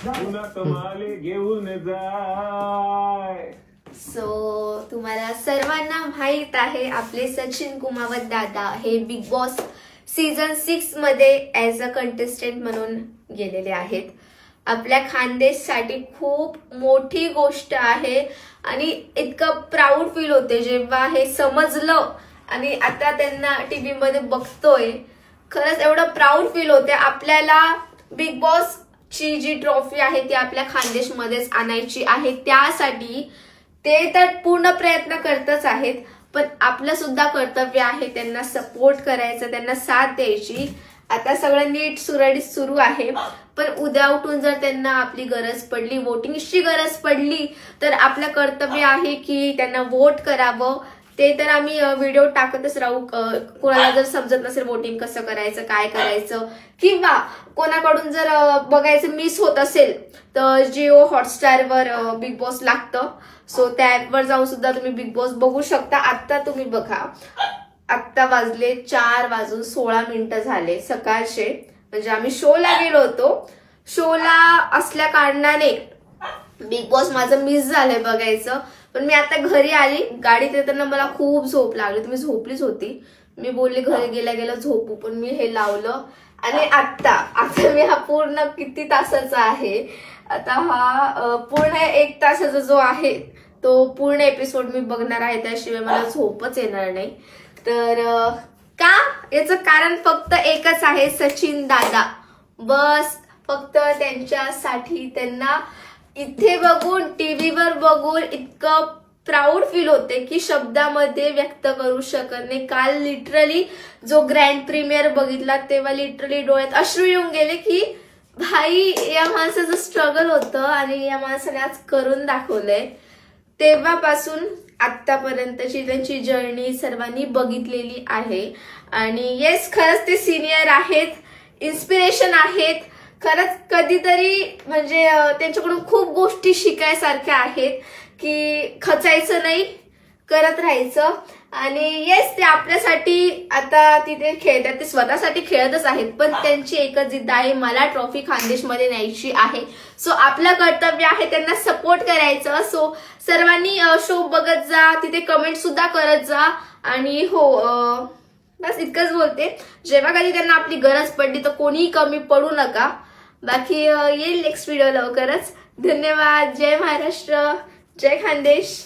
घेऊन जाय. सो तुम्हाला सर्वांना माहित आहे आपले सचिन कुमावत दादा हे बिग बॉस सीझन 6 मध्ये ऍज अ कंटेस्टंट म्हणून गेलेले आहेत. आपल्या खानदेशसाठी खूप मोठी गोष्ट आहे आणि इतकं प्राऊड फील होते जेव्हा हे समजलं आणि आता त्यांना टीव्ही मध्ये बघतोय. खरंच एवढं प्राऊड फील होते. आपल्याला बिग बॉस ची जी ट्रॉफी आहे ती आपल्या खानदेशमध्येच आणायची आहे. त्यासाठी ते तर पूर्ण प्रयत्न करतच आहेत, पण आपलं सुद्धा कर्तव्य आहे त्यांना सपोर्ट करायचं, त्यांना साथ द्यायची. आता सगळं नीट सुरळीत सुरू आहे, पण उद्या उठून जर त्यांना आपली गरज पडली, वोटिंगची गरज पडली, तर आपलं कर्तव्य आहे की त्यांना वोट करावं. ते तर आम्ही व्हिडिओ टाकतच राहू. कोणाला जर समजत नसेल वोटिंग कसं करायचं, काय करायचं, किंवा कोणाकडून जर बघायचं मिस होत असेल तर जिओ हॉटस्टारवर बिग बॉस लागतं. सो त्या ऍपवर जाऊन सुद्धा तुम्ही बिग बॉस बघू शकता. आता तुम्ही बघा, आत्ता वाजले 4:16 झाले सकाळचे. म्हणजे आम्ही शोला गेलो होतो. शोला असल्या कारणाने बिग बॉस माझं मिस झालंय बघायचं. पण मी आता घरी आली, गाडीत येताना मला खूप झोप लागली. तुम्ही झोपलीच होती. मी बोलली घरी गेल्या गेल्या झोपू, पण मी हे लावलं आणि आता मी हा पूर्ण किती तासाचा आहे, आता हा पूर्ण 1 तासाचा जो आहे तो पूर्ण एपिसोड मी बघणार आहे. त्याशिवाय मला झोपच येणार नाही. तर का याचं कारण फक्त एकच आहे, सचिन दादा. बस फक्त त्यांच्यासाठी त्यांना इथे बघून, टीव्हीवर बघून इतकं प्राऊड फील होते की शब्दामध्ये व्यक्त करू शकत नाही. काल लिटरली जो ग्रँड प्रीमियर बघितला तेव्हा लिटरली डोळ्यात अश्रू येऊन गेले की भाई, या माणसाचं स्ट्रगल होतं आणि या माणसाने आज करून दाखवलंय. तेव्हापासून आतापर्यंतची त्यांची जर्नी सर्वांनी बघितलेली आहे. आणि येस, खरंच ते सिनियर आहेत, इन्स्पिरेशन आहेत. खरंच कधीतरी म्हणजे त्यांच्याकडून खूप गोष्टी शिकायसारख्या आहेत की खचायचं नाही, करत राहायचं. आणि येस, ते आपल्यासाठी आता तिथे खेळतात, ते स्वतःसाठी खेळतच आहेत, पण त्यांची एकच जिद्द आहे, मला ट्रॉफी खानदेशमध्ये न्यायची आहे. सो आपलं कर्तव्य आहे त्यांना सपोर्ट करायचं. सो सर्वांनी शो बघत जा, तिथे कमेंट सुद्धा करत जा. आणि हो, बस इतकंच बोलते. जेव्हा कधी त्यांना आपली गरज पडली तर कोणीही कमी पडू नका. बाकी येईल नेक्स्ट व्हिडिओ लवकरच. धन्यवाद. जय महाराष्ट्र, जय खानदेश.